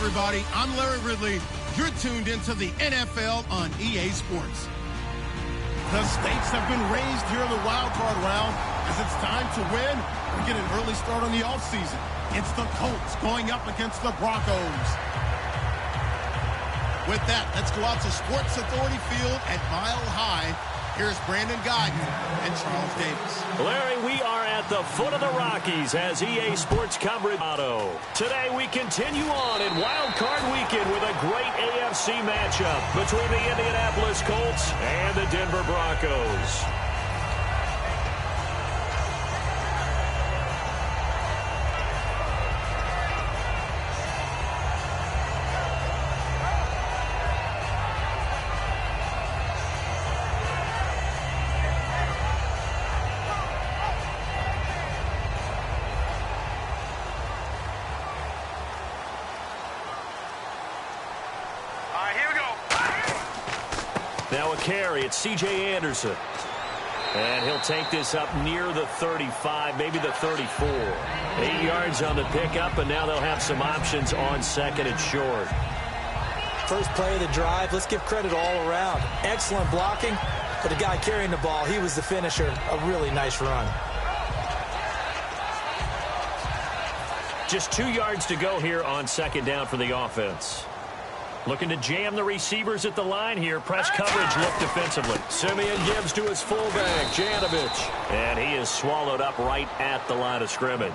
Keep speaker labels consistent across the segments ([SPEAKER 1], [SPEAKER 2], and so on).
[SPEAKER 1] everybody. I'm Larry Ridley. You're tuned into the NFL on EA Sports. The stakes have been raised here in the wild card round as it's time to win or get an early start on the offseason. It's the Colts going up against the Broncos. With that, let's go out to Sports Authority Field at Mile High. Here's Brandon Guyton and Charles Davis.
[SPEAKER 2] Larry, we are at the foot of the Rockies as EA Sports coverage. Today we continue on in Wild Card Weekend with a great AFC matchup between the Indianapolis Colts and the Denver Broncos. Now a carry, it's C.J. Anderson. And he'll take this up near the 35, maybe the 34. 8 yards on the pickup, and now they'll have some options on second and short.
[SPEAKER 3] First play of the drive, let's give credit all around. Excellent blocking, but the guy carrying the ball, he was the finisher. A really nice run.
[SPEAKER 2] Just 2 yards to go here on second down for the offense. Looking to jam the receivers at the line here. Press coverage look defensively. Simeon gives to his fullback, Janovich. And he is swallowed up right at the line of scrimmage.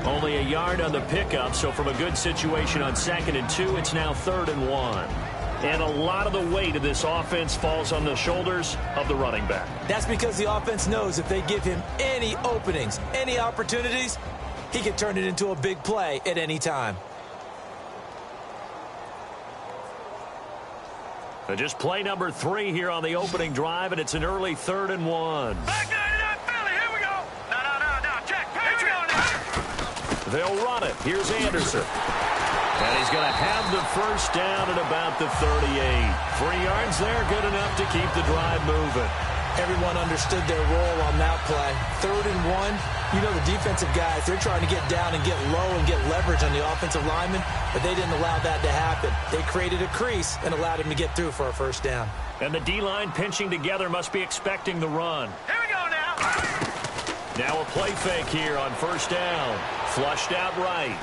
[SPEAKER 2] Only a yard on the pickup, so from a good situation on second and 2, it's now 3rd and 1. And a lot of the weight of this offense falls on the shoulders of the running back.
[SPEAKER 3] That's because the offense knows if they give him any openings, any opportunities, he can turn it into a big play at any time.
[SPEAKER 2] Just play number 3 here on the opening drive, and it's an early 3rd and 1.
[SPEAKER 4] Back 99 Philly, here we go. No, Jack, here we go now.
[SPEAKER 2] They'll run it. Here's Anderson. And he's going to have the first down at about the 38. 3 yards there, good enough to keep the drive moving.
[SPEAKER 3] Everyone understood their role on that play. 3rd and 1. You know the defensive guys, they're trying to get down and get low and get leverage on the offensive lineman, but they didn't allow that to happen. They created a crease and allowed him to get through for a first down.
[SPEAKER 2] And the D-line pinching together must be expecting the run.
[SPEAKER 4] Here we go now.
[SPEAKER 2] Now a play fake here on first down. Flushed out right.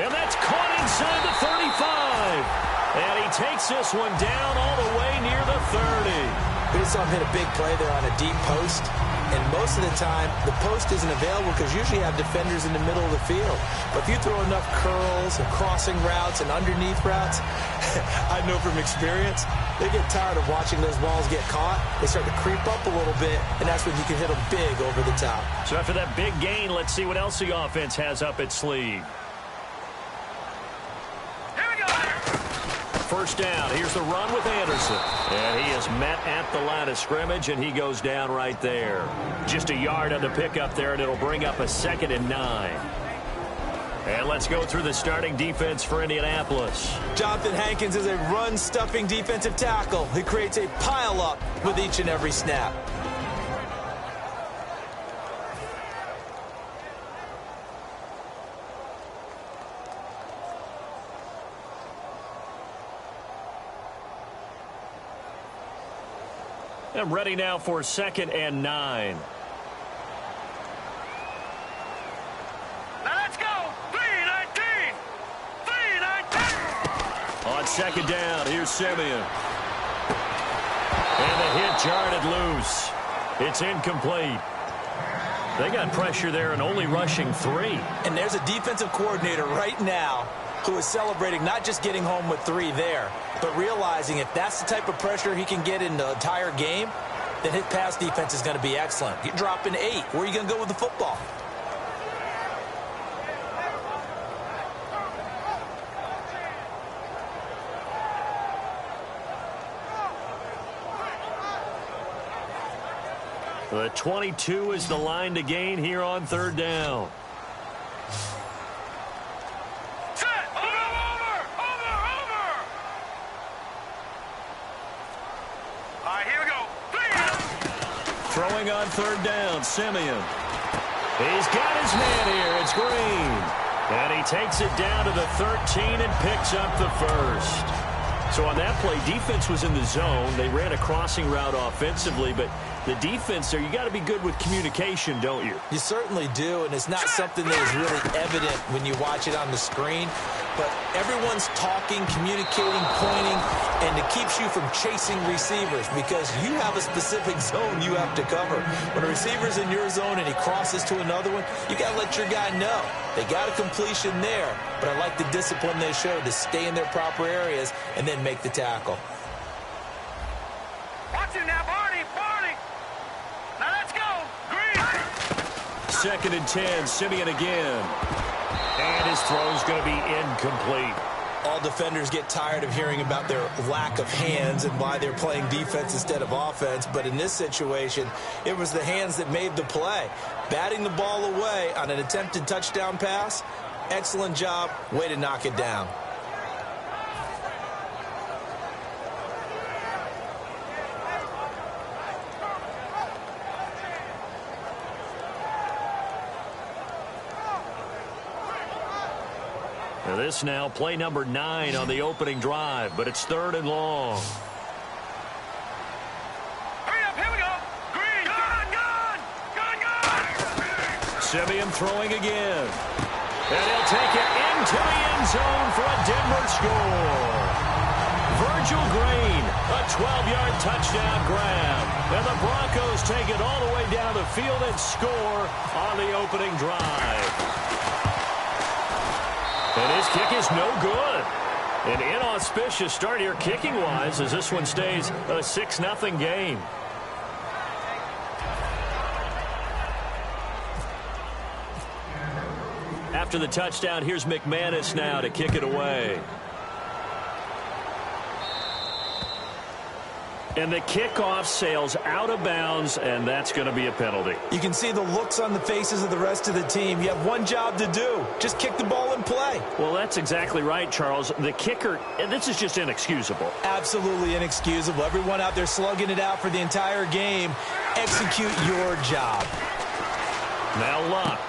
[SPEAKER 2] And that's caught inside the 35. And he takes this one down all the way near the 30.
[SPEAKER 3] We just saw him hit a big play there on a deep post. And most of the time, the post isn't available because usually you have defenders in the middle of the field. But if you throw enough curls and crossing routes and underneath routes, I know from experience, they get tired of watching those balls get caught. They start to creep up a little bit, and that's when you can hit them big over the top.
[SPEAKER 2] So after that big gain, let's see what else the offense has up its sleeve. First down. Here's the run with Anderson. And he is met at the line of scrimmage, and he goes down right there. Just a yard on the pickup there, and it'll bring up a 2nd and 9. And let's go through the starting defense for Indianapolis.
[SPEAKER 3] Jonathan Hankins is a run-stuffing defensive tackle. He creates a pile-up with each and every snap.
[SPEAKER 2] I'm ready now for 2nd and 9.
[SPEAKER 4] Now let's go. 3-19. 3-19.
[SPEAKER 2] On 2nd down, here's Simeon. And the hit jarred it loose. It's incomplete. They got pressure there and only rushing 3.
[SPEAKER 3] And there's a defensive coordinator right now who is celebrating not just getting home with 3 there, but realizing if that's the type of pressure he can get in the entire game, then his pass defense is going to be excellent. You're dropping 8. Where are you going to go with the football?
[SPEAKER 2] The 22 is the line to gain here on 3rd down. Throwing on 3rd down, Simeon. He's got his man here. It's Green. And he takes it down to the 13 and picks up the first. So on that play, defense was in the zone. They ran a crossing route offensively, but the defense there, you got to be good with communication, don't you?
[SPEAKER 3] You certainly do, and it's not something that is really evident when you watch it on the screen. But everyone's talking, communicating, pointing, and it keeps you from chasing receivers because you have a specific zone you have to cover. When a receiver's in your zone and he crosses to another one, you got to let your guy know. They got a completion there, but I like the discipline they showed to stay in their proper areas and then make the tackle.
[SPEAKER 4] Watch him now, Barney, Barney. Now let's go, Green.
[SPEAKER 2] 2nd and 10, Simeon again. And his throw's going to be incomplete.
[SPEAKER 3] All defenders get tired of hearing about their lack of hands and why they're playing defense instead of offense. But in this situation, it was the hands that made the play. Batting the ball away on an attempted touchdown pass, excellent job. Way to knock it down.
[SPEAKER 2] Now this now, play number 9 on the opening drive, but it's 3rd and long.
[SPEAKER 4] Hurry up, here we go. Green, gun.
[SPEAKER 2] Simeon throwing again. And he'll take it into the end zone for a Denver score. Virgil Green, a 12-yard touchdown grab. And the Broncos take it all the way down the field and score on the opening drive. And his kick is no good. An inauspicious start here kicking-wise as this one stays a 6-0 game. After the touchdown, here's McManus now to kick it away. And the kickoff sails out of bounds, and that's going to be a penalty.
[SPEAKER 3] You can see the looks on the faces of the rest of the team. You have one job to do. Just kick the ball and play.
[SPEAKER 2] Well, that's exactly right, Charles. The kicker, and this is just inexcusable.
[SPEAKER 3] Absolutely inexcusable. Everyone out there slugging it out for the entire game. Execute your job.
[SPEAKER 2] Now Luck.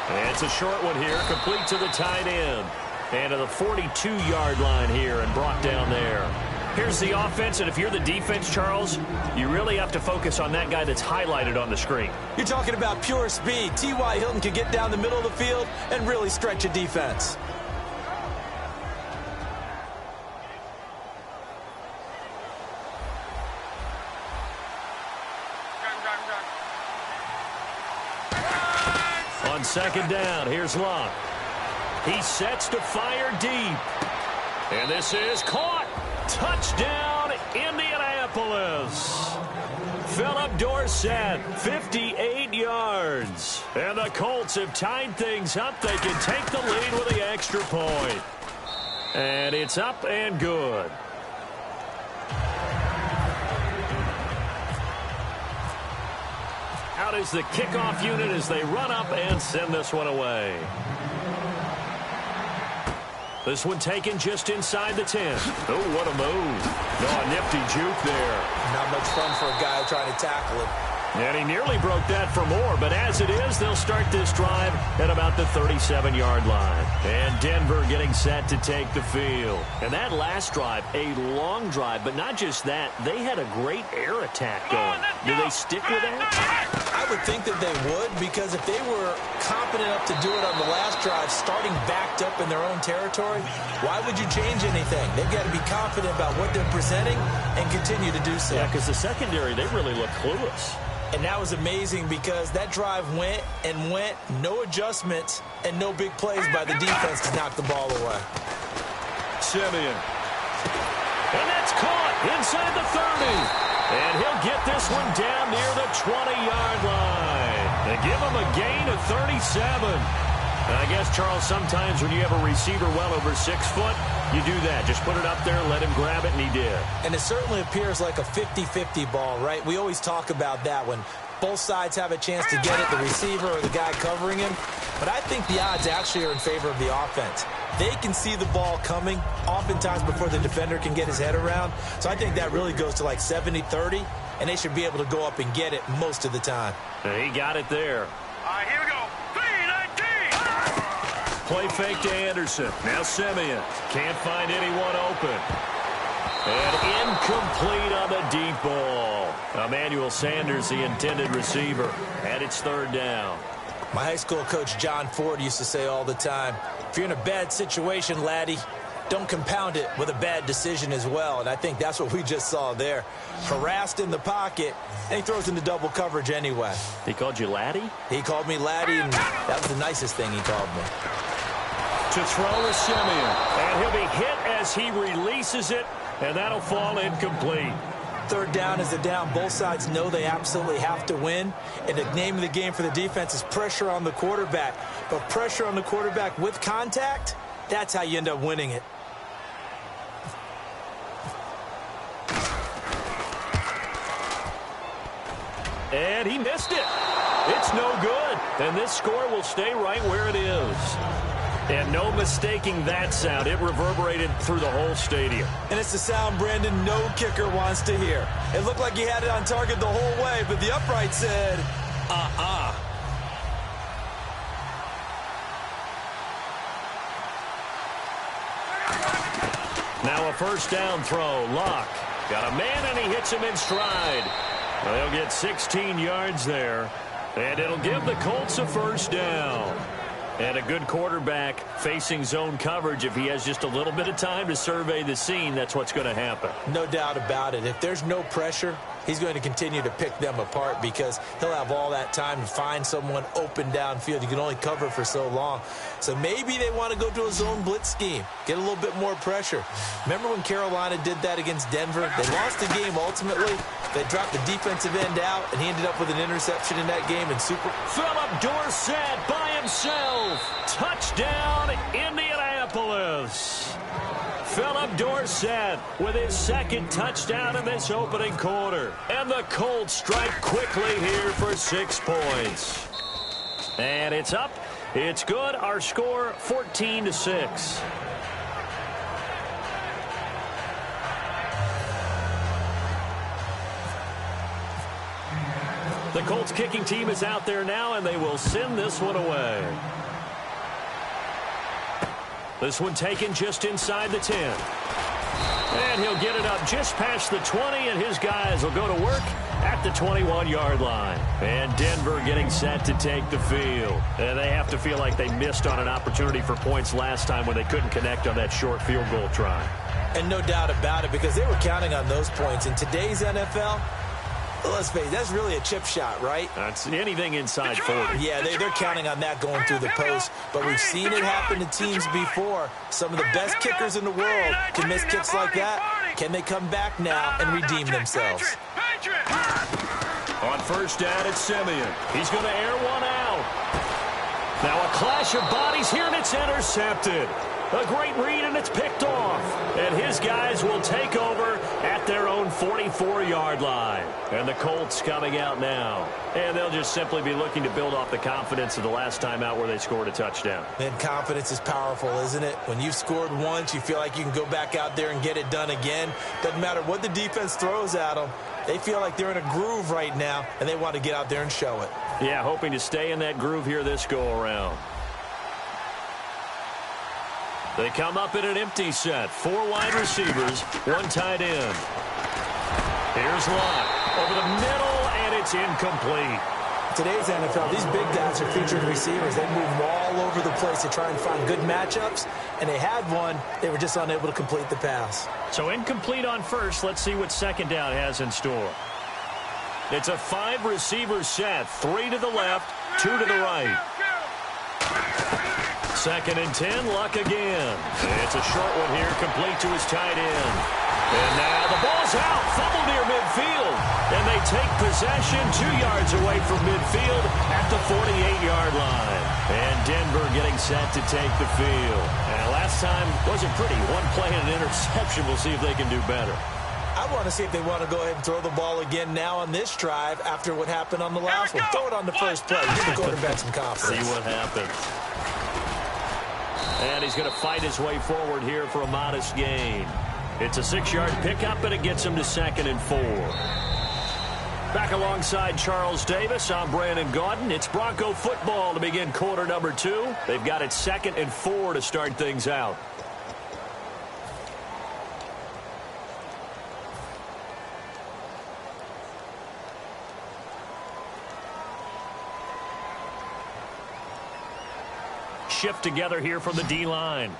[SPEAKER 2] And it's a short one here, complete to the tight end. And to the 42-yard line here and brought down there. Here's the offense, and if you're the defense, Charles, you really have to focus on that guy that's highlighted on the screen.
[SPEAKER 3] You're talking about pure speed. T.Y. Hilton can get down the middle of the field and really stretch a defense.
[SPEAKER 2] On 2nd down, here's Luck. He sets to fire deep. And this is caught. Touchdown, Indianapolis. Philip Dorsett, 58 yards. And the Colts have tied things up. They can take the lead with the extra point. And it's up and good. Out is the kickoff unit as they run up and send this one away. This one taken just inside the 10. Oh, what a move. No, a nifty juke there.
[SPEAKER 3] Not much fun for a guy trying to tackle him.
[SPEAKER 2] And he nearly broke that for more, but as it is, they'll start this drive at about the 37-yard line. And Denver getting set to take the field. And that last drive, a long drive, but not just that, they had a great air attack going. Do they stick with that?
[SPEAKER 3] I would think that they would, because if they were competent enough to do it on the last drive, starting backed up in their own territory, why would you change anything? They've got to be confident about what they're presenting and continue to do so.
[SPEAKER 2] Yeah, because the secondary, they really look clueless.
[SPEAKER 3] And that was amazing because that drive went and went, no adjustments and no big plays by the defense to knock the ball away.
[SPEAKER 2] Simeon. And that's caught inside the 30. And he'll get this one down near the 20-yard line. They give him a gain of 37. And I guess, Charles, sometimes when you have a receiver well over 6 foot, you do that. Just put it up there, let him grab it, and he did.
[SPEAKER 3] And it certainly appears like a 50-50 ball, right? We always talk about that when both sides have a chance to get it, the receiver or the guy covering him. But I think the odds actually are in favor of the offense. They can see the ball coming oftentimes before the defender can get his head around. So I think that really goes to like 70-30, and they should be able to go up and get it most of the time.
[SPEAKER 2] And he got it there.
[SPEAKER 4] All right, here we go. 3-19.
[SPEAKER 2] Play fake to Anderson. Now Simeon. Can't find anyone open. And incomplete on the deep ball. Emmanuel Sanders, the intended receiver. And it's third down.
[SPEAKER 3] My high school coach, John Ford, used to say all the time, if you're in a bad situation, laddie, don't compound it with a bad decision as well. And I think that's what we just saw there. Harassed in the pocket, and he throws into double coverage anyway.
[SPEAKER 2] He called you laddie?
[SPEAKER 3] He called me laddie, and that was the nicest thing he called me.
[SPEAKER 2] To throw is Simeon. And he'll be hit as he releases it, and that'll fall incomplete.
[SPEAKER 3] Third down is a down. Both sides know they absolutely have to win. And the name of the game for the defense is pressure on the quarterback. But pressure on the quarterback with contact, that's how you end up winning it.
[SPEAKER 2] And he missed it. It's no good. And this score will stay right where it is. And no mistaking that sound. It reverberated through the whole stadium.
[SPEAKER 3] And it's the sound, Brandon, no kicker wants to hear. It looked like he had it on target the whole way, but the upright said,
[SPEAKER 2] Now a first down throw. Locke got a man, and he hits him in stride. Well, they'll get 16 yards there, and it'll give the Colts a first down. And a good quarterback facing zone coverage, if he has just a little bit of time to survey the scene, that's what's going to happen.
[SPEAKER 3] No doubt about it. If there's no pressure, he's going to continue to pick them apart because he'll have all that time to find someone open downfield. You can only cover for so long. So maybe they want to go to a zone blitz scheme, get a little bit more pressure. Remember when Carolina did that against Denver? They lost the game ultimately. They dropped the defensive end out, and he ended up with an interception in that game. And
[SPEAKER 2] Philip Dorsett by himself. Touchdown, Indianapolis. Philip Dorsett with his second touchdown in this opening quarter. And the Colts strike quickly here for 6 points. And it's up. It's good. Our score, 14-6. The Colts kicking team is out there now, and they will send this one away. This one taken just inside the 10. And he'll get it up just past the 20, and his guys will go to work at the 21-yard line. And Denver getting set to take the field. And they have to feel like they missed on an opportunity for points last time when they couldn't connect on that short field goal try.
[SPEAKER 3] And no doubt about it, because they were counting on those points. In today's NFL, let's face it, that's really a chip shot, right?
[SPEAKER 2] That's anything inside 40.
[SPEAKER 3] Yeah, they're counting on that going through the post. But we've seen it happen to teams before. Some of the best kickers in the world can miss kicks like that. Can they come back now and redeem themselves?
[SPEAKER 2] On first down, it's Simeon. He's going to air one out. Now a clash of bodies here, and it's intercepted. A great read, and it's picked off. And his guys will take over at their own 44-yard line. And the Colts coming out now. And they'll just simply be looking to build off the confidence of the last time out where they scored a touchdown.
[SPEAKER 3] And confidence is powerful, isn't it? When you've scored once, you feel like you can go back out there and get it done again. Doesn't matter what the defense throws at them. They feel like they're in a groove right now, and they want to get out there and show it.
[SPEAKER 2] Yeah, hoping to stay in that groove here this go-around. They come up in an empty set. 4 wide receivers, 1 tight end. Here's Locke over the middle, and it's incomplete.
[SPEAKER 3] Today's NFL, these big guys are featured receivers. They move all over the place to try and find good matchups, and they had one. They were just unable to complete the pass.
[SPEAKER 2] So incomplete on first. Let's see what second down has in store. It's a 5-receiver set. 3 to the left, 2 to the right. Second and 10, Luck again. It's a short one here, complete to his tight end. And now the ball's out, fumble near midfield. And they take possession 2 yards away from midfield at the 48-yard line. And Denver getting set to take the field. And last time wasn't pretty. 1 play and an interception. We'll see if they can do better.
[SPEAKER 3] I want to see if they want to go ahead and throw the ball again now on this drive after what happened on the last one. Throw it on the first play. Give the quarterback some confidence.
[SPEAKER 2] See what happens. And he's going to fight his way forward here for a modest gain. It's a 6-yard pickup, and it gets him to 2nd and 4. Back alongside Charles Davis, I'm Brandon Gaudin. It's Bronco football to begin quarter number 2. They've got it 2nd and 4 to start things out. Shift together here from the D-line.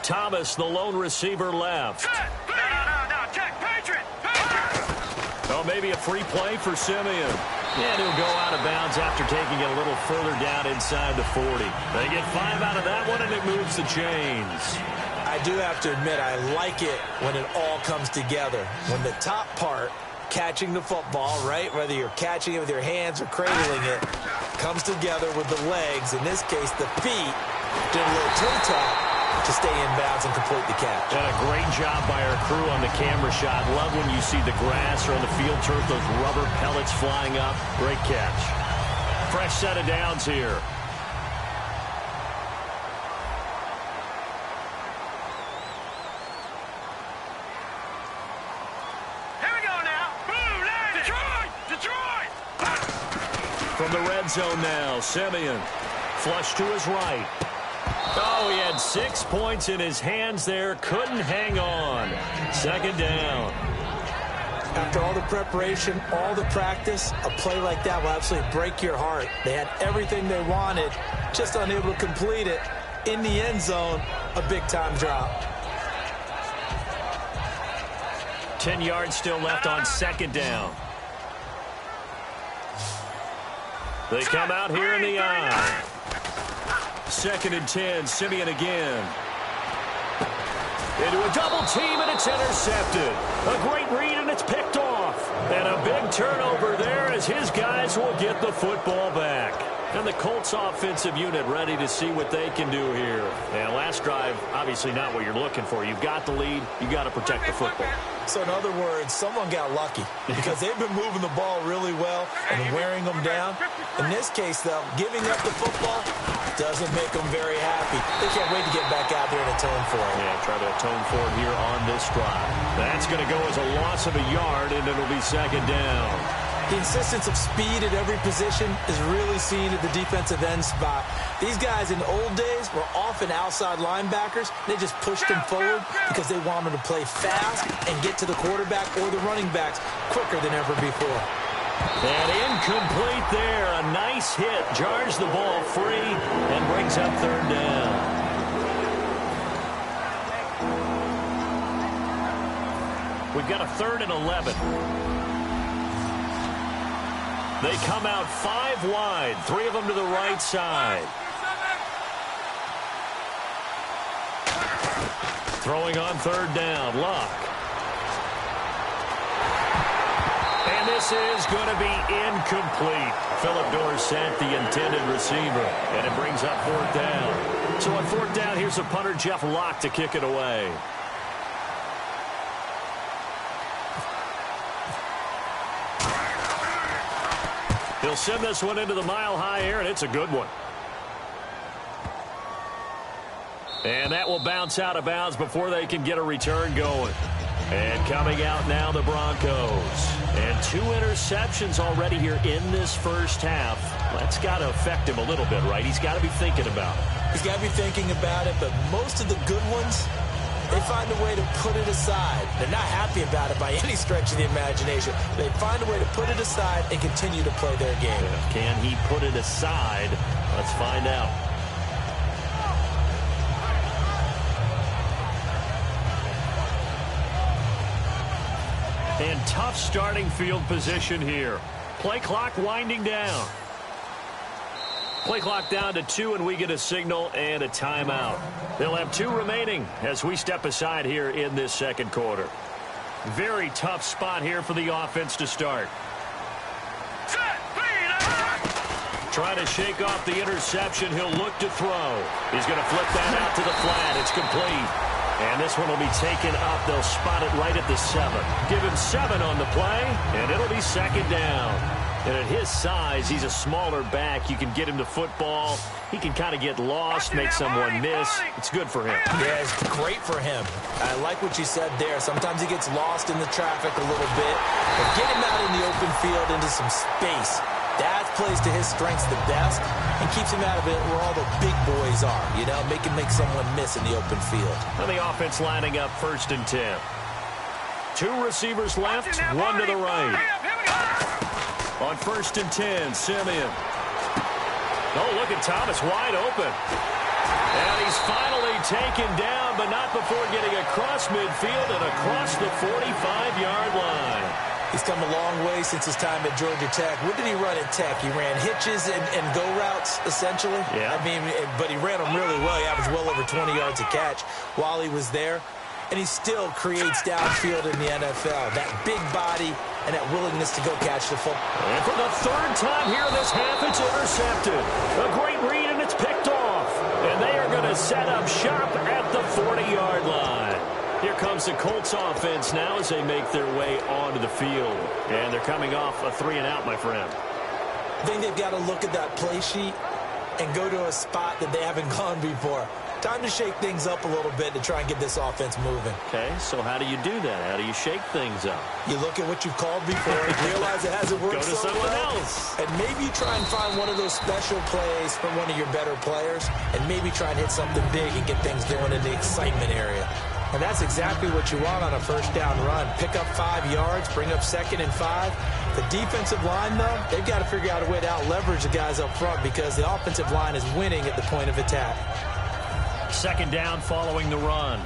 [SPEAKER 2] Thomas, the lone receiver left.
[SPEAKER 4] No, check, Patriot.
[SPEAKER 2] Oh, maybe a free play for Simeon. And he'll go out of bounds after taking it a little further down inside the 40. They get 5 out of that one, and it moves the chains.
[SPEAKER 3] I do have to admit, I like it when it all comes together. When the top part, catching the football, right, whether you're catching it with your hands or cradling it, comes together with the legs, in this case the feet, doing a little toe tap to stay in bounds and complete the catch.
[SPEAKER 2] And a great job by our crew on the camera shot. Love when you see the grass or on the field turf, those rubber pellets flying up. Great catch. Fresh set of downs here.
[SPEAKER 4] Here we go now. Boom, Detroit!
[SPEAKER 2] From the red zone now, Simeon. Flush to his right. Oh, he had 6 points in his hands there. Couldn't hang on. 2nd down.
[SPEAKER 3] After all the preparation, all the practice, a play like that will absolutely break your heart. They had everything they wanted, just unable to complete it. In the end zone, a big-time drop.
[SPEAKER 2] 10 yards still left on 2nd down. They come out here in the eye. 2nd and 10, Simeon again. Into a double team, and it's intercepted. A great read, and it's picked off. And a big turnover there as his guys will get the football back. And the Colts offensive unit ready to see what they can do here. And last drive, obviously not what you're looking for. You've got the lead. You've got to protect the football.
[SPEAKER 3] So in other words, someone got lucky because they've been moving the ball really well and wearing them down. In this case, though, giving up the football doesn't make them very happy. They can't wait to get back out there and atone for it.
[SPEAKER 2] Yeah, try to atone for it here on this drive. That's going to go as a loss of a yard, and it'll be 2nd down.
[SPEAKER 3] The insistence of speed at every position is really seen at the defensive end spot. These guys in the old days were often outside linebackers. They just pushed them forward because they wanted to play fast and get to the quarterback or the running backs quicker than ever before.
[SPEAKER 2] And incomplete there. A nice hit. Jars the ball free and brings up 3rd down. We've got a 3rd and 11. They come out 5 wide, 3 of them to the right side. Throwing on 3rd down, Luck. And this is going to be incomplete. Philip Dorsett, the intended receiver, and it brings up 4th down. So on 4th down, here's a punter, Jeff Locke, to kick it away. He'll send this one into the mile-high air, and it's a good one. And that will bounce out of bounds before they can get a return going. And coming out now, the Broncos. And 2 interceptions already here in this first half. That's got to affect him a little bit, right? He's got to be thinking about it.
[SPEAKER 3] He's got to be thinking about it, but most of the good ones, they find a way to put it aside. They're not happy about it by any stretch of the imagination. They find a way to put it aside and continue to play their game.
[SPEAKER 2] Yeah. Can he put it aside? Let's find out. And tough starting field position here. Play clock winding down. Play clock down to 2, and we get a signal and a timeout. They'll have 2 remaining as we step aside here in this 2nd quarter. Very tough spot here for the offense to start. Trying to shake off the interception. He'll look to throw. He's going to flip that out to the flat. It's complete. And this one will be taken up. They'll spot it right at the 7. Give him 7 on the play, and it'll be 2nd down. And at his size, he's a smaller back. You can get him the football. He can kind of get lost, make someone miss. It's good for him.
[SPEAKER 3] Yeah, it's great for him. I like what you said there. Sometimes he gets lost in the traffic a little bit. But get him out in the open field into some space. That plays to his strengths the best and keeps him out of it where all the big boys are. You know, make someone miss in the open field.
[SPEAKER 2] And the offense lining up 1st and 10. 2 receivers left, one to the right. On 1st and 10, Simeon. Oh, look at Thomas wide open. And he's finally taken down, but not before getting across midfield and across the 45-yard line.
[SPEAKER 3] He's come a long way since his time at Georgia Tech. What did he run at Tech? He ran hitches and go routes, essentially.
[SPEAKER 2] Yeah.
[SPEAKER 3] I mean, but he ran them really well. He averaged well over 20 yards a catch while he was there. And he still creates downfield in the NFL. That big body and that willingness to go catch the football.
[SPEAKER 2] And for the 3rd time here in this half, it's intercepted. A great read, and it's picked off. And they are going to set up shop at the 40-yard line. Here comes the Colts offense now as they make their way onto the field. And they're coming off a 3-and-out, my friend.
[SPEAKER 3] I think they've got to look at that play sheet and go to a spot that they haven't gone before. Time to shake things up a little bit to try and get this offense moving.
[SPEAKER 2] Okay, so how do you do that? How do you shake things up?
[SPEAKER 3] You look at what you've called before, realize it hasn't worked
[SPEAKER 2] so well. Go to someone else.
[SPEAKER 3] And maybe you try and find one of those special plays from one of your better players, and maybe try and hit something big and get things going in the excitement area. And that's exactly what you want on a 1st down run. Pick up 5 yards, bring up 2nd and 5. The defensive line, though, they've got to figure out a way to out-leverage the guys up front because the offensive line is winning at the point of attack.
[SPEAKER 2] 2nd down following the run.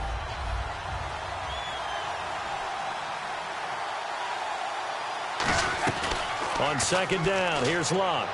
[SPEAKER 2] On 2nd down, here's Locke.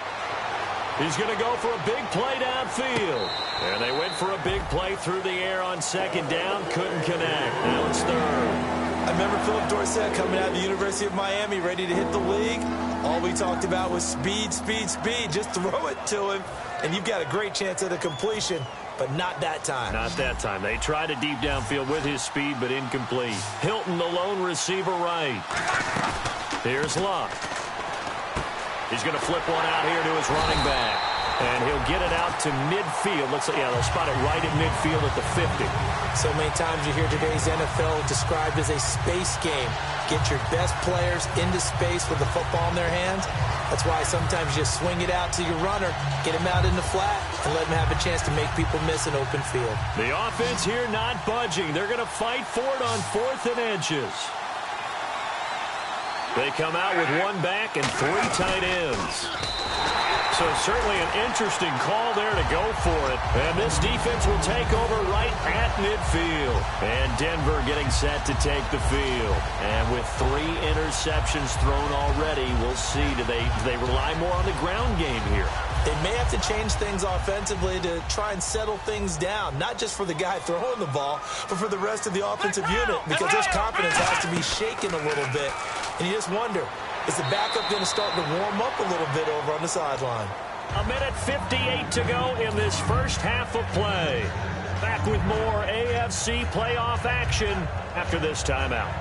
[SPEAKER 2] He's going to go for a big play downfield. And they went for a big play through the air on 2nd down. Couldn't connect. Now it's 3rd.
[SPEAKER 3] I remember Philip Dorsett coming out of the University of Miami ready to hit the league. All we talked about was speed, speed, speed. Just throw it to him, and you've got a great chance at a completion. But not that time.
[SPEAKER 2] Not that time. They tried a deep downfield with his speed, but incomplete. Hilton, the lone receiver, right. Here's Locke. He's going to flip one out here to his running back. And he'll get it out to midfield. Yeah, they'll spot it right at midfield at the 50.
[SPEAKER 3] So many times you hear today's NFL described as a space game. Get your best players into space with the football in their hands. That's why sometimes you swing it out to your runner, get him out in the flat, and let him have a chance to make people miss an open field.
[SPEAKER 2] The offense here not budging. They're going to fight for it on 4th and inches. They come out with 1 back and 3 tight ends. So certainly an interesting call there to go for it. And this defense will take over right at midfield. And Denver getting set to take the field. And with 3 interceptions thrown already, we'll see. Do they rely more on the ground game here?
[SPEAKER 3] They may have to change things offensively to try and settle things down, not just for the guy throwing the ball, but for the rest of the offensive unit, because his confidence has to be shaken a little bit. And you just wonder, is the backup going to start to warm up a little bit over on the sideline?
[SPEAKER 2] 1:58 to go in this first half of play. Back with more AFC playoff action after this timeout.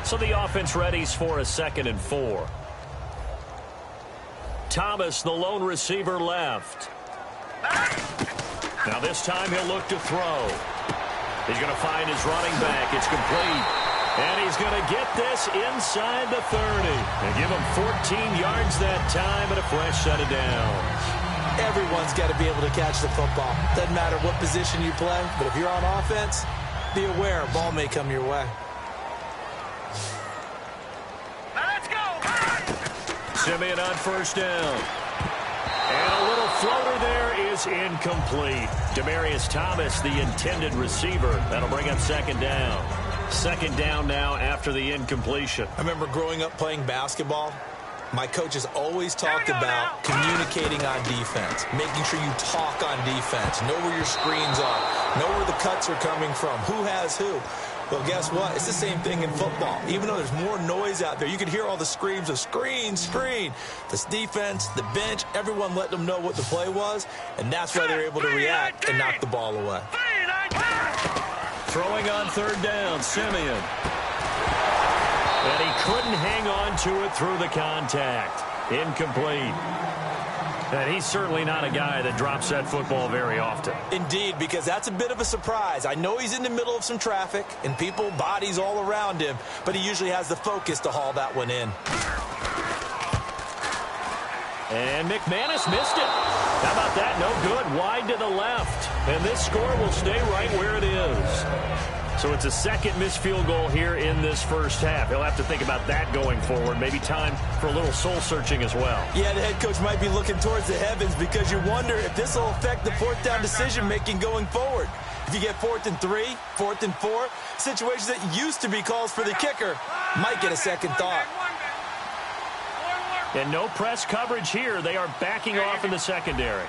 [SPEAKER 2] So the offense readies for a 2nd and 4. Thomas, the lone receiver, left. Now this time he'll look to throw. He's going to find his running back. It's complete. And he's going to get this inside the 30. And give him 14 yards that time and a fresh set of downs.
[SPEAKER 3] Everyone's got to be able to catch the football. Doesn't matter what position you play, but if you're on offense, be aware a ball may come your way.
[SPEAKER 2] Simeon on 1st down. And a little floater there is incomplete. Demaryius Thomas, the intended receiver. That'll bring up 2nd down. 2nd down now after the incompletion.
[SPEAKER 3] I remember growing up playing basketball. My coaches always talked about communicating on defense, making sure you talk on defense, know where your screens are, know where the cuts are coming from, who has who. Well, guess what? It's the same thing in football. Even though there's more noise out there, you can hear all the screams of screen, screen. This defense, the bench, everyone let them know what the play was, and that's why they're able to react and knock the ball away.
[SPEAKER 2] Throwing on third down, Simeon. And he couldn't hang on to it through the contact. Incomplete. And he's certainly not a guy that drops that football very often.
[SPEAKER 3] Indeed, because that's a bit of a surprise. I know he's in the middle of some traffic and people, bodies all around him, but he usually has the focus to haul that one in.
[SPEAKER 2] And McManus missed it. How about that? No good. Wide to the left. And this score will stay right where it is. So it's a second missed field goal here in this first half. He'll have to think about that going forward. Maybe time for a little soul-searching as well.
[SPEAKER 3] Yeah, the head coach might be looking towards the heavens because you wonder if this will affect the fourth down decision-making going forward. If you get 4th and 3, 4th and 4, situations that used to be calls for the kicker might get a second thought.
[SPEAKER 2] And no press coverage here. They are backing off in the secondary.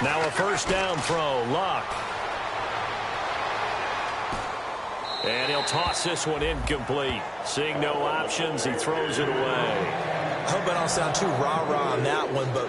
[SPEAKER 2] Now a first down throw. Luck. And he'll toss this one incomplete. Seeing no options, he throws it away.
[SPEAKER 3] I hope I don't sound too rah-rah on that one, but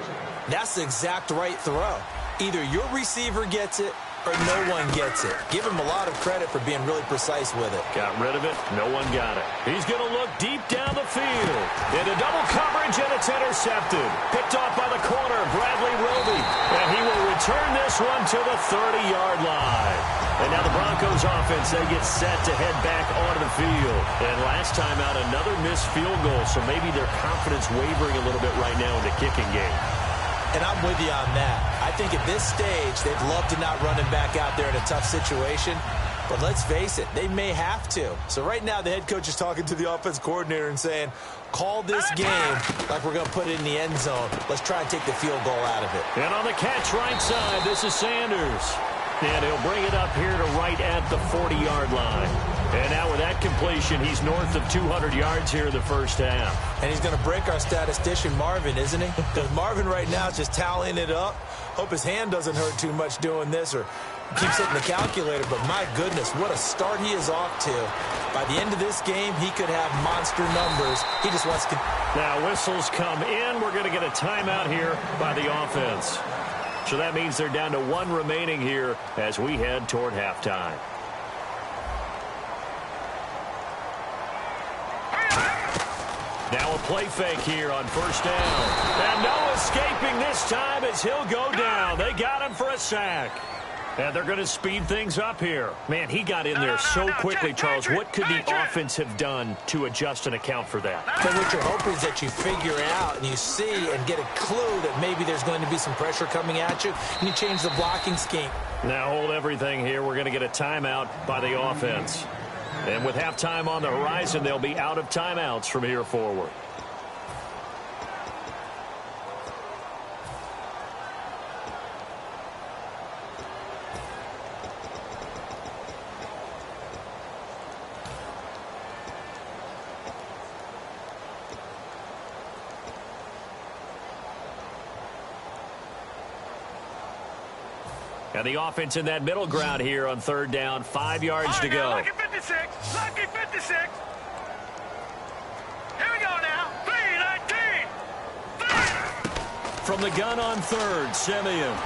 [SPEAKER 3] that's the exact right throw. Either your receiver gets it or no one gets it. Give him a lot of credit for being really precise with it.
[SPEAKER 2] Got rid of it. No one got it. He's going to look deep down the field. Into double coverage, and it's intercepted. Picked off by the corner, Bradley Roby. And he will return this one to the 30-yard line. And now the Broncos offense, they get set to head back onto the field. And last time out, another missed field goal, so maybe their confidence wavering a little bit right now in the kicking game.
[SPEAKER 3] And I'm with you on that. I think at this stage, they'd love to not run him back out there in a tough situation. But let's face it, they may have to. So right now, the head coach is talking to the offense coordinator and saying, call this game like we're going to put it in the end zone. Let's try and take the field goal out of it.
[SPEAKER 2] And on the catch right side, this is Sanders. And he'll bring it up here to right at the 40-yard line. And now with that completion, he's north of 200 yards here in the first half.
[SPEAKER 3] And he's going to break our statistician, Marvin, isn't he? Because Marvin right now is just tallying it up. Hope his hand doesn't hurt too much doing this or keeps hitting the calculator. But my goodness, what a start he is off to. By the end of this game, he could have monster numbers. He just wants to...
[SPEAKER 2] Now whistles come in. We're going to get a timeout here by the offense. So that means they're down to one remaining here as we head toward halftime. Now a play fake here on first down. And no escaping this time as he'll go down. They got him for a sack. And they're going to speed things up here. Man, he got in there so quickly, Charles. What could the offense have done to adjust and account for that?
[SPEAKER 3] But what you're hoping is that you figure out and you see and get a clue that maybe there's going to be some pressure coming at you, and you change the blocking scheme.
[SPEAKER 2] Now hold everything here. We're going to get a timeout by the offense. And with halftime on the horizon, they'll be out of timeouts from here forward. And the offense in that middle ground here on third down, 5 yards to go.
[SPEAKER 4] Lucky 56. Lucky 56. Here we go now. 3-19.
[SPEAKER 2] From the gun on third, Simeon.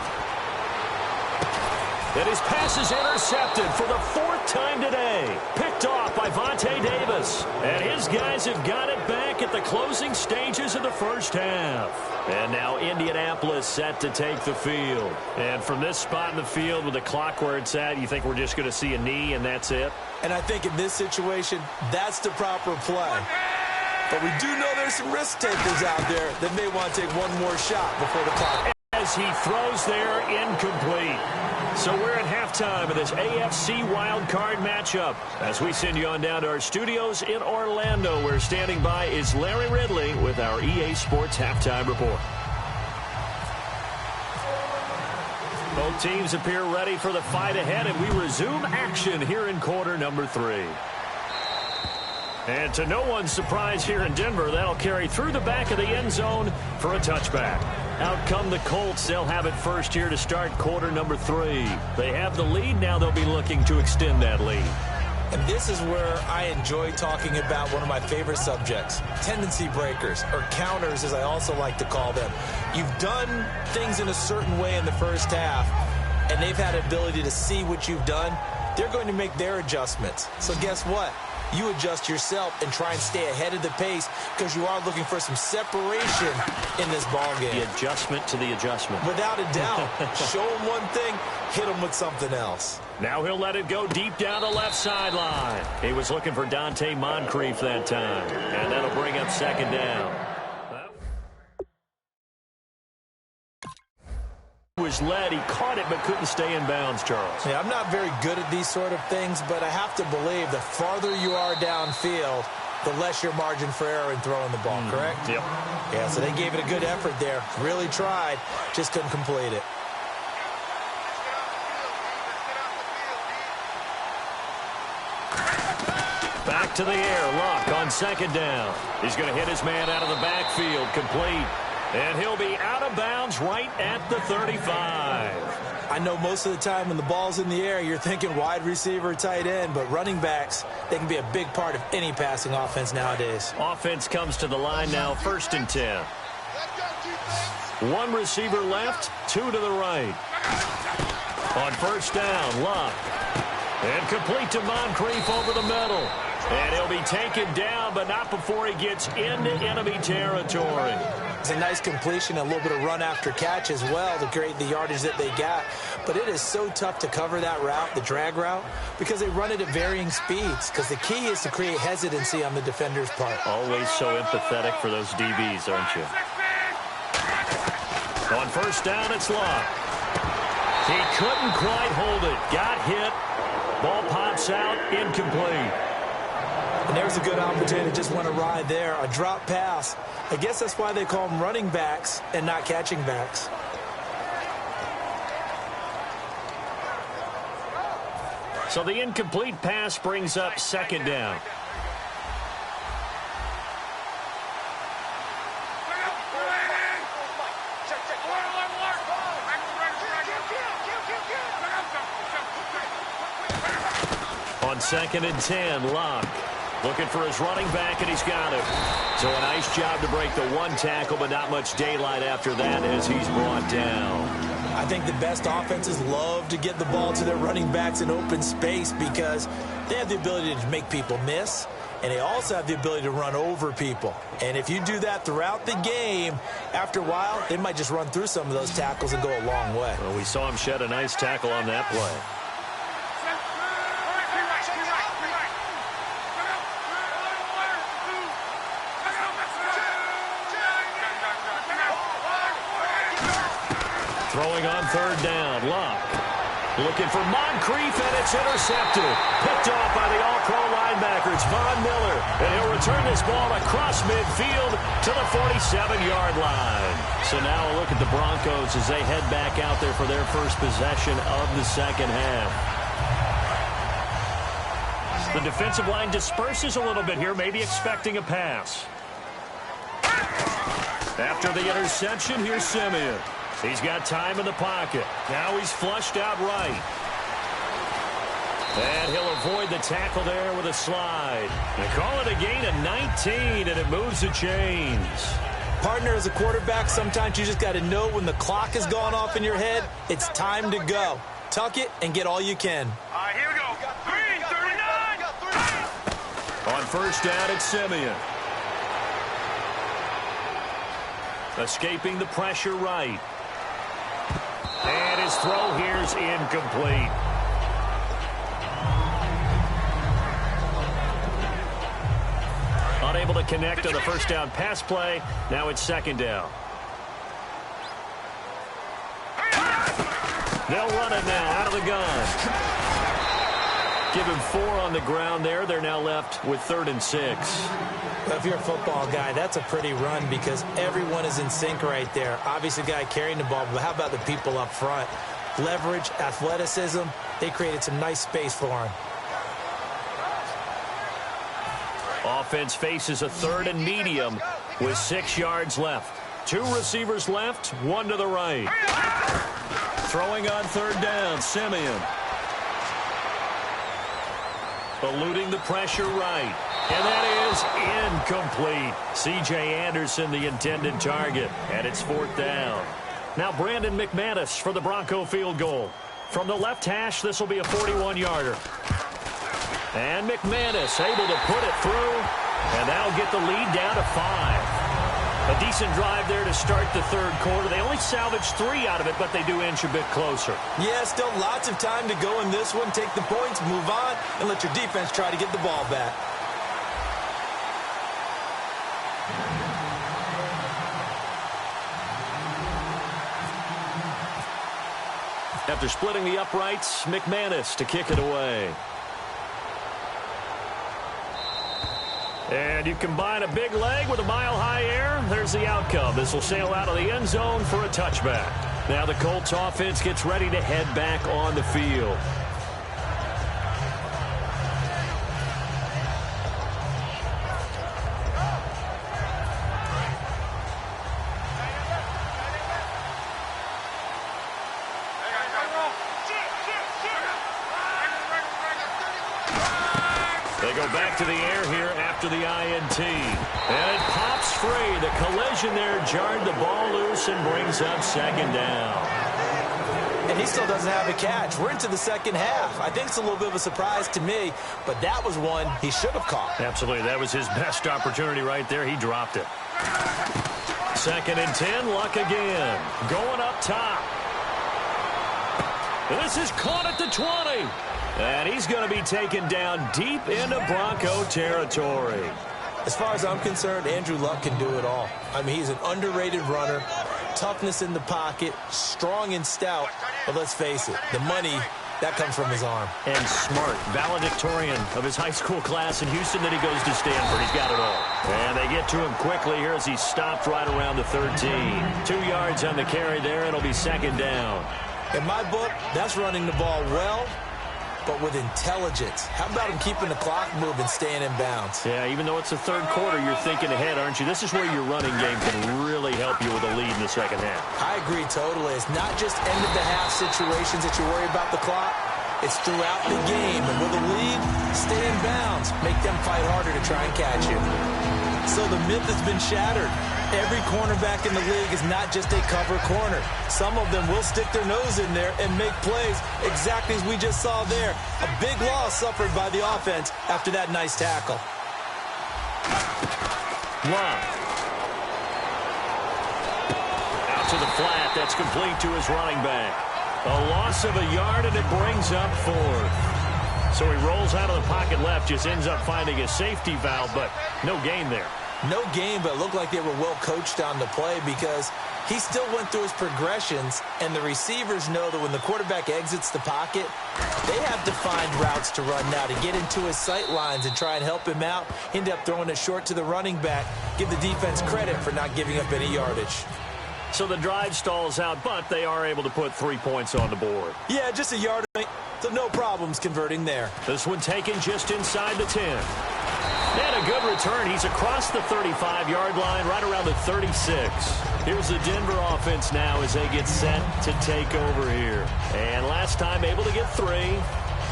[SPEAKER 2] And his pass is intercepted for the fourth time today. Picked off by Vontae Davis. And his guys have got it back at the closing stages of the first half. And now Indianapolis set to take the field. And from this spot in the field with the clock where it's at, you think we're just going to see a knee and that's it?
[SPEAKER 3] And I think in this situation, that's the proper play. But we do know there's some risk takers out there that may want to take one more shot before the clock.
[SPEAKER 2] As he throws there, incomplete. So we're at halftime of this AFC wildcard matchup. As we send you on down to our studios in Orlando, where standing by is Larry Ridley with our EA Sports Halftime Report. Both teams appear ready for the fight ahead, and we resume action here in quarter number 3. And to no one's surprise here in Denver, that'll carry through the back of the end zone for a touchback. Out come the Colts. They'll have it first here to start quarter number 3. They have the lead. Now they'll be looking to extend that lead.
[SPEAKER 3] And this is where I enjoy talking about one of my favorite subjects, tendency breakers, or counters as I also like to call them. You've done things in a certain way in the first half, and they've had an ability to see what you've done. They're going to make their adjustments. So guess what? You adjust yourself and try and stay ahead of the pace because you are looking for some separation in this ball game.
[SPEAKER 2] The adjustment to the adjustment.
[SPEAKER 3] Without a doubt. Show him one thing, hit him with something else.
[SPEAKER 2] Now he'll let it go deep down the left sideline. He was looking for Dante Moncrief that time, and that'll bring up second down. Was led, he caught it but couldn't stay in bounds, Charles.
[SPEAKER 3] Yeah, I'm not very good at these sort of things, but I have to believe the farther you are downfield, the less your margin for error in throwing the ball, correct?
[SPEAKER 2] Yep.
[SPEAKER 3] Yeah, so they gave it a good effort there. Really tried, just couldn't complete it.
[SPEAKER 2] Back to the air, Luck on second down. He's going to hit his man out of the backfield, complete. And he'll be out of bounds right at the 35.
[SPEAKER 3] I know most of the time when the ball's in the air, you're thinking wide receiver, tight end, but running backs, they can be a big part of any passing offense nowadays.
[SPEAKER 2] Offense comes to the line now, 1st and 10. One receiver left, two to the right. On first down, Luck. And complete to Moncrief over the middle. And he'll be taken down, but not before he gets into enemy territory.
[SPEAKER 3] It's a nice completion, a little bit of run after catch as well to create the yardage that they got. But it is so tough to cover that route, the drag route, because they run it at varying speeds. Because the key is to create hesitancy on the defender's part.
[SPEAKER 2] Always so empathetic for those DBs, aren't you? On first down, it's Luck. He couldn't quite hold it. Got hit. Ball pops out, incomplete.
[SPEAKER 3] And there's a good opportunity. Just went awry there. A drop pass. I guess that's why they call them running backs and not catching backs.
[SPEAKER 2] So the incomplete pass brings up second down. On 2nd and 10, Luck. Looking for his running back, and he's got it. So a nice job to break the one tackle, but not much daylight after that as he's brought down.
[SPEAKER 3] I think the best offenses love to get the ball to their running backs in open space because they have the ability to make people miss, and they also have the ability to run over people. And if you do that throughout the game, after a while, they might just run through some of those tackles and go a long way.
[SPEAKER 2] Well, we saw him shed a nice tackle on that play. Throwing on third down, Luck. Looking for Moncrief, and it's intercepted. Picked off by the all-pro linebackers, Von Miller. And he'll return this ball across midfield to the 47-yard line. So now a look at the Broncos as they head back out there for their first possession of the second half. The defensive line disperses a little bit here, maybe expecting a pass. After the interception, here's Simeon. He's got time in the pocket. Now he's flushed out right. And he'll avoid the tackle there with a slide. They call it a gain of 19, and it moves the chains.
[SPEAKER 3] Partner, as a quarterback, sometimes you just got to know when the clock has gone off in your head, it's time to go. Tuck it and get all you can.
[SPEAKER 4] All right, here we go. Green, 39.
[SPEAKER 2] On first down, it's Simeon. Escaping the pressure right. And his throw here's incomplete. Unable to connect on the first down pass play. Now it's second down. They'll run it now out of the gun. Give him 4 on the ground there. They're now left with 3rd and 6.
[SPEAKER 3] If you're a football guy, that's a pretty run because everyone is in sync right there. Obviously, the guy carrying the ball, but how about the people up front? Leverage, athleticism, they created some nice space for him.
[SPEAKER 2] Offense faces a 3rd and medium with 6 yards left. 2 receivers left, 1 to the right. Throwing on 3rd down, Simeon. Eluding the pressure right. And that is incomplete. C.J. Anderson, the intended target. And it's 4th down. Now Brandon McManus for the Bronco field goal. From the left hash, this will be a 41-yarder. And McManus able to put it through. And that'll get the lead down to 5. A decent drive there to start the third quarter. They only salvaged 3 out of it, but they do inch a bit closer.
[SPEAKER 3] Yeah, still lots of time to go in this one. Take the points, move on, and let your defense try to get the ball back.
[SPEAKER 2] After splitting the uprights, McManus to kick it away. And you combine a big leg with a mile-high air, there's the outcome. This will sail out of the end zone for a touchback. Now the Colts offense gets ready to head back on the field. They go back to the air here after the INT. And it pops free. The collision there jarred the ball loose and brings up 2nd down.
[SPEAKER 3] And he still doesn't have a catch. We're into the second half. I think it's a little bit of a surprise to me, but that was one he should have caught.
[SPEAKER 2] Absolutely. That was his best opportunity right there. He dropped it. 2nd and 10. Luck again. Going up top. This is caught at the 20. And he's going to be taken down deep into Bronco territory.
[SPEAKER 3] As far as I'm concerned, Andrew Luck can do it all. I mean, he's an underrated runner, toughness in the pocket, strong and stout. But let's face it, the money, that comes from his arm.
[SPEAKER 2] And smart, valedictorian of his high school class in Houston. Then he goes to Stanford. He's got it all. And they get to him quickly here as he's stopped right around the 13. 2 yards on the carry there. It'll be 2nd down.
[SPEAKER 3] In my book, that's running the ball well, but with intelligence. How about him keeping the clock moving, staying in bounds?
[SPEAKER 2] Yeah, even though it's the third quarter, you're thinking ahead, aren't you? This is where your running game can really help you with a lead in the second half.
[SPEAKER 3] I agree totally. It's not just end-of-the-half situations that you worry about the clock. It's throughout the game. And with a lead, stay in bounds. Make them fight harder to try and catch you. So the myth has been shattered. Every cornerback in the league is not just a cover corner. Some of them will stick their nose in there and make plays exactly as we just saw there. A big loss suffered by the offense after that nice tackle.
[SPEAKER 2] Wow. Out to the flat. That's complete to his running back. A loss of a yard, and it brings up 4th. So he rolls out of the pocket left, just ends up finding a safety valve, but no gain there.
[SPEAKER 3] No game, but it looked like they were well coached on the play because he still went through his progressions, and the receivers know that when the quarterback exits the pocket, they have to find routes to run now to get into his sight lines and try and help him out. End up throwing it short to the running back. Give the defense credit for not giving up any yardage.
[SPEAKER 2] So the drive stalls out, but they are able to put 3 points on the board.
[SPEAKER 3] Yeah, just a yard, so no problems converting there.
[SPEAKER 2] This one taken just inside the 10. And a good return. He's across the 35-yard line, right around the 36. Here's the Denver offense now as they get set to take over here. And last time able to get 3.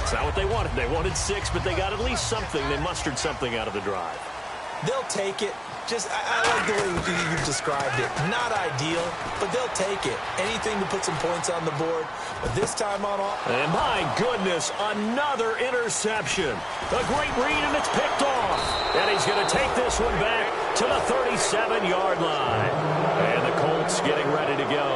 [SPEAKER 2] It's not what they wanted. They wanted 6, but they got at least something. They mustered something out of the drive.
[SPEAKER 3] They'll take it. Just, I like the way you've described it. Not ideal, but they'll take it. Anything to put some points on the board. But this time on off.
[SPEAKER 2] And my goodness, another interception. A great read, and it's picked off. And he's going to take this one back to the 37-yard line. And the Colts getting ready to go.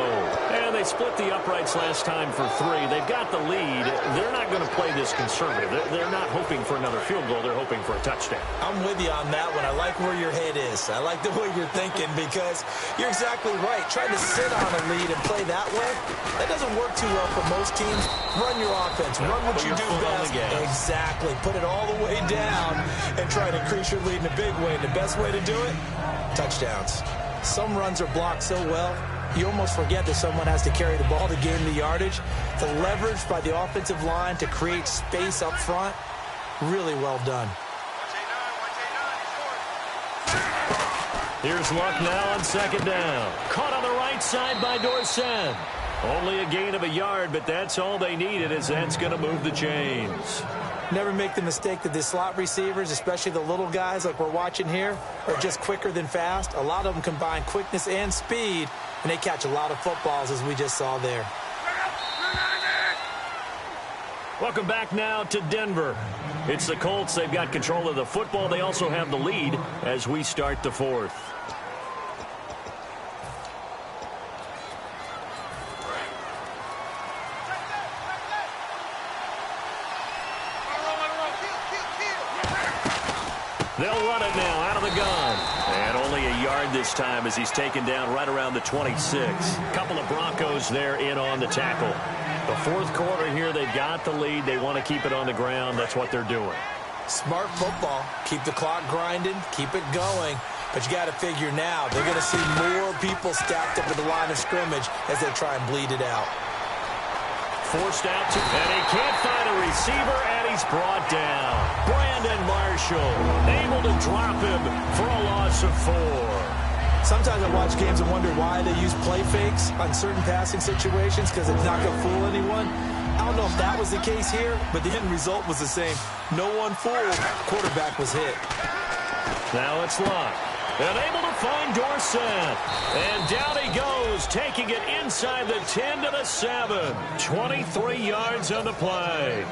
[SPEAKER 2] And they split the uprights last time for 3. They've got the lead. They're not going to play this conservative. They're not hoping for another field goal. They're hoping for a touchdown.
[SPEAKER 3] I'm with you on that one. I like where your head is. I like the way you're thinking because you're exactly right. Trying to sit on a lead and play that way, that doesn't work too well for most teams. Run your offense. Run what you do best. Exactly. Put it all the way down and try to increase your lead in a big way. And the best way to do it, touchdowns. Some runs are blocked so well, you almost forget that someone has to carry the ball to gain the yardage. The leverage by the offensive line to create space up front, really well done.
[SPEAKER 2] Here's Luck now on 2nd down. Caught on the right side by Dorsett. Only a gain of a yard, but that's all they needed as that's going to move the chains.
[SPEAKER 3] Never make the mistake that the slot receivers, especially the little guys like we're watching here, are just quicker than fast. A lot of them combine quickness and speed, and they catch a lot of footballs, as we just saw there.
[SPEAKER 2] Welcome back now to Denver. It's the Colts. They've got control of the football. They also have the lead as we start the fourth. They'll run it now out of the gun. And only a yard this time as he's taken down right around the 26. Couple of Broncos there in on the tackle. The fourth quarter here, they've got the lead. They want to keep it on the ground. That's what they're doing.
[SPEAKER 3] Smart football. Keep the clock grinding. Keep it going. But you got to figure now, they're going to see more people stacked up at the line of scrimmage as they try and bleed it out.
[SPEAKER 2] Forced out to, and he can't find a receiver, and he's brought down. Brandon Marshall able to drop him for a loss of 4.
[SPEAKER 3] Sometimes I watch games and wonder why they use play fakes on certain passing situations, because it's not going to fool anyone. I don't know if that was the case here, but the end result was the same. No one fooled. Quarterback was hit.
[SPEAKER 2] Now it's Luck. And able to find Dorsett. And down he goes, taking it inside the 10 to the 7. 23 yards on the play.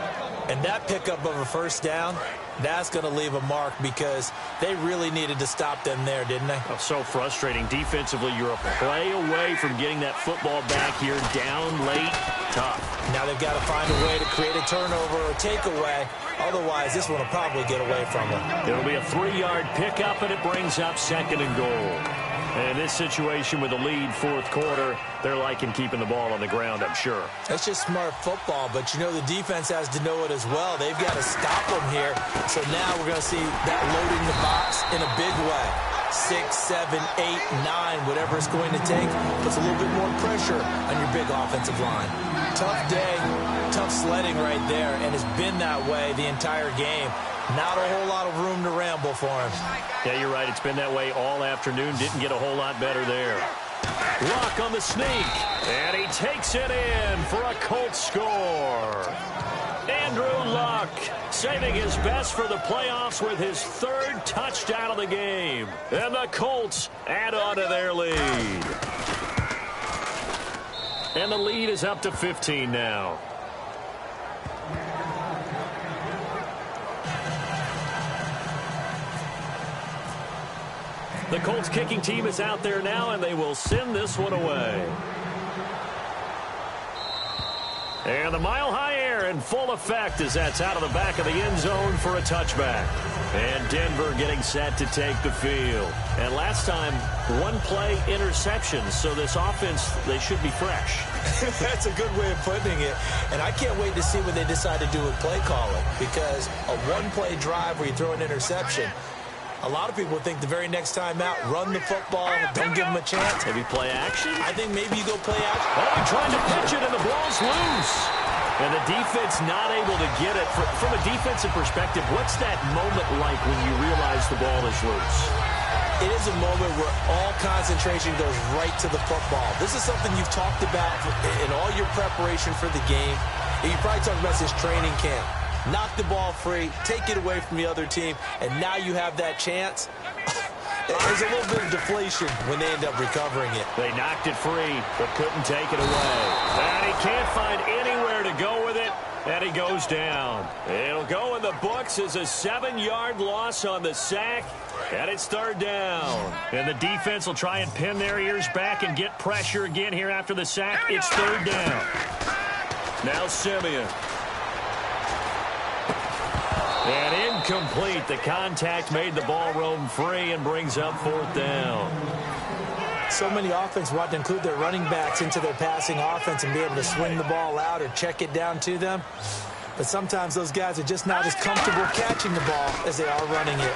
[SPEAKER 3] And that pickup of a first down, that's going to leave a mark because they really needed to stop them there, didn't they?
[SPEAKER 2] Oh, so frustrating. Defensively, you're a play away from getting that football back here down late. Tough.
[SPEAKER 3] Now they've got to find a way to create a turnover or takeaway. Otherwise, this one will probably get away from them.
[SPEAKER 2] It'll be a 3-yard pickup, and it brings up 2nd and goal. And in this situation with the lead, fourth quarter, they're liking keeping the ball on the ground, I'm sure.
[SPEAKER 3] That's just smart football, but you know the defense has to know it as well. They've got to stop them here. So now we're going to see that loading the box in a big way. 6, 7, 8, 9, whatever it's going to take, puts a little bit more pressure on your big offensive line. Tough day, tough sledding right there, and it's been that way the entire game. Not a whole lot of room to ramble for him.
[SPEAKER 2] Yeah, you're right. It's been that way all afternoon. Didn't get a whole lot better there. Luck on the sneak, and he takes it in for a Colts score. Andrew Luck saving his best for the playoffs with his 3rd touchdown of the game. And the Colts add on to their lead. And the lead is up to 15 now. The Colts kicking team is out there now, and they will send this one away. And the mile-high air in full effect as that's out of the back of the end zone for a touchback. And Denver getting set to take the field. And last time, 1-play interceptions, so this offense, they should be fresh.
[SPEAKER 3] That's a good way of putting it. And I can't wait to see what they decide to do with play calling, because a 1-play drive where you throw an interception, a lot of people think the very next time out, run the football, don't give them a chance.
[SPEAKER 2] Maybe play action?
[SPEAKER 3] I think maybe you go play action.
[SPEAKER 2] Oh, he tried to pitch it, and the ball's loose. And the defense not able to get it. From a defensive perspective, what's that moment like when you realize the ball is loose?
[SPEAKER 3] It is a moment where all concentration goes right to the football. This is something you've talked about in all your preparation for the game. And you probably talked about this training camp. Knock the ball free, take it away from the other team, and now you have that chance. There's a little bit of deflation when they end up recovering it.
[SPEAKER 2] They knocked it free, but couldn't take it away. And he can't find anywhere to go with it, and he goes down. It'll go in the books as a 7-yard loss on the sack, and it's 3rd down. And the defense will try and pin their ears back and get pressure again here after the sack. It's 3rd down. Now Simeon. And incomplete. The contact made the ball roam free and brings up 4th down.
[SPEAKER 3] So many offenses want to include their running backs into their passing offense and be able to swing the ball out or check it down to them. But sometimes those guys are just not as comfortable catching the ball as they are running it.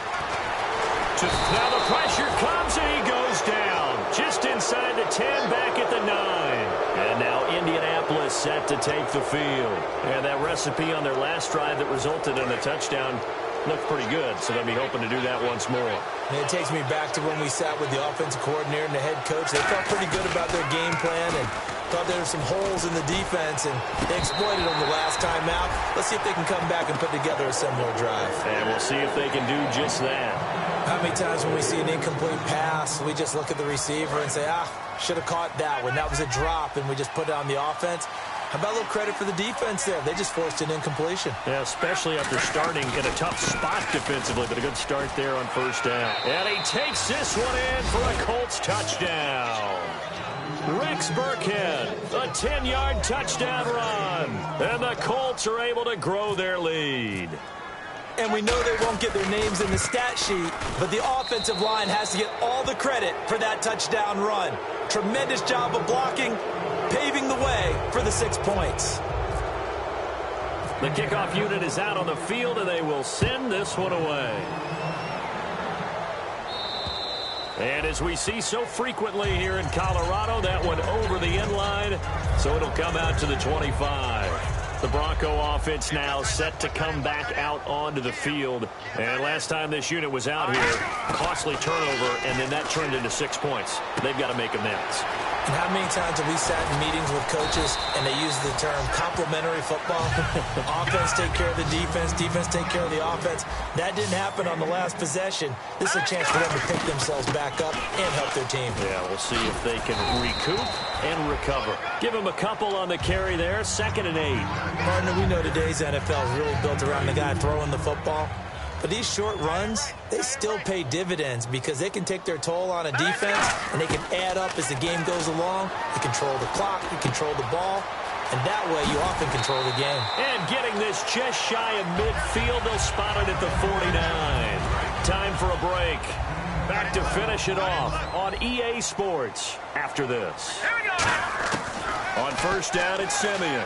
[SPEAKER 2] Now the pressure comes and he goes down. Just inside the 10, back at the 9. And now Indianapolis set to take the field. And that recipe on their last drive that resulted in a touchdown looked pretty good, so they'll be hoping to do that once more.
[SPEAKER 3] And it takes me back to when we sat with the offensive coordinator and the head coach. They felt pretty good about their game plan, and Thought there were some holes in the defense, and they exploited them the last time out. Let's see if they can come back and put together a similar drive.
[SPEAKER 2] And we'll see if they can do just that.
[SPEAKER 3] How many times when we see an incomplete pass, we just look at the receiver and say, should have caught that one. That was a drop, and we just put it on the offense. How about a little credit for the defense there? They just forced an incompletion.
[SPEAKER 2] Yeah, especially after starting in a tough spot defensively, but a good start there on first down. And he takes this one in for a Colts touchdown. Rex Burkhead, a 10-yard touchdown run. And the Colts are able to grow their lead.
[SPEAKER 3] And we know they won't get their names in the stat sheet, but the offensive line has to get all the credit for that touchdown run. Tremendous job of blocking, paving the way for the 6 points.
[SPEAKER 2] The kickoff unit is out on the field, and they will send this one away. And as we see so frequently here in Colorado, that one over the end line, so it'll come out to the 25. The Bronco offense now set to come back out onto the field. And last time this unit was out here, costly turnover, and then that turned into 6 points. They've got to make amends.
[SPEAKER 3] And how many times have we sat in meetings with coaches and they use the term complementary football? Offense take care of the defense, defense take care of the offense. That didn't happen on the last possession. This is a chance for them to pick themselves back up and help their team.
[SPEAKER 2] Yeah, we'll see if they can recoup and recover. Give them a couple on the carry there, 2nd and 8.
[SPEAKER 3] Partner, we know today's NFL is really built around the guy throwing the football. But these short runs, they still pay dividends because they can take their toll on a defense and they can add up as the game goes along. You control the clock, you control the ball, and that way you often control the game.
[SPEAKER 2] And getting this just shy of midfield, they'll spot it at the 49. Time for a break. Back to finish it off on EA Sports after this.
[SPEAKER 4] Here we go.
[SPEAKER 2] On first down, it's Simeon.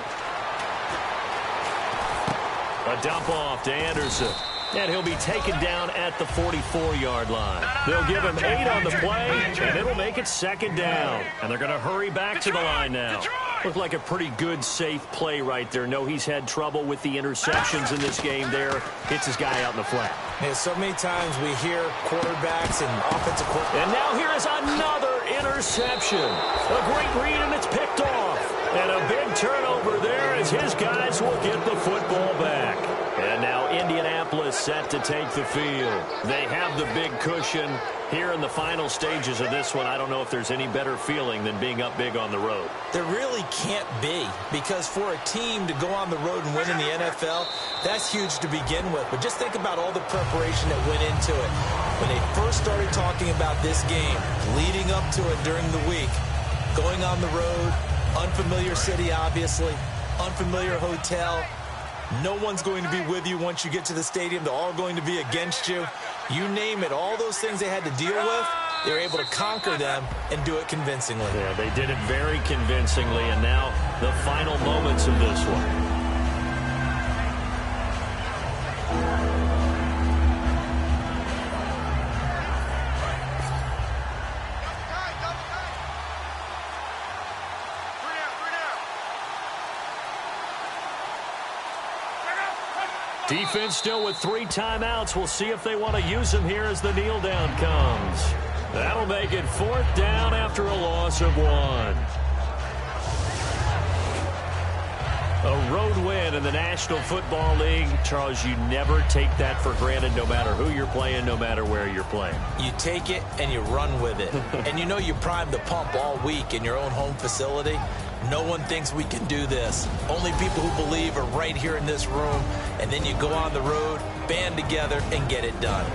[SPEAKER 2] A dump off to Anderson. And he'll be taken down at the 44-yard line. They'll give him 8 on the play, and it'll make it 2nd down. And they're going to hurry back to the line now. Looked like a pretty good, safe play right there. No, he's had trouble with the interceptions in this game there. Hits his guy out in the flat.
[SPEAKER 3] Yeah, so many times we hear quarterbacks and offensive quarterbacks.
[SPEAKER 2] And now here is another interception. A great read, and it's picked off. And a big turnover there as his guys will get the football back. And now Indianapolis set to take the field. They have the big cushion. Here in the final stages of this one, I don't know if there's any better feeling than being up big on the road.
[SPEAKER 3] There really can't be, because for a team to go on the road and win in the NFL, that's huge to begin with. But just think about all the preparation that went into it. When they first started talking about this game, leading up to it during the week, going on the road, unfamiliar city, obviously, unfamiliar hotel. No one's going to be with you once you get to the stadium. They're all going to be against you. You name it, all those things they had to deal with, they were able to conquer them and do it convincingly.
[SPEAKER 2] Yeah, they did it very convincingly, and now the final moments of this one. Defense still with 3 timeouts. We'll see if they want to use them here as the kneel down comes. That'll make it 4th down after a loss of 1. A road win in the National Football League. Charles, you never take that for granted no matter who you're playing, no matter where you're playing.
[SPEAKER 3] You take it and you run with it. And you know you primed the pump all week in your own home facility. No one thinks we can do this. Only people who believe are right here in this room. And then you go on the road, band together, and get it done.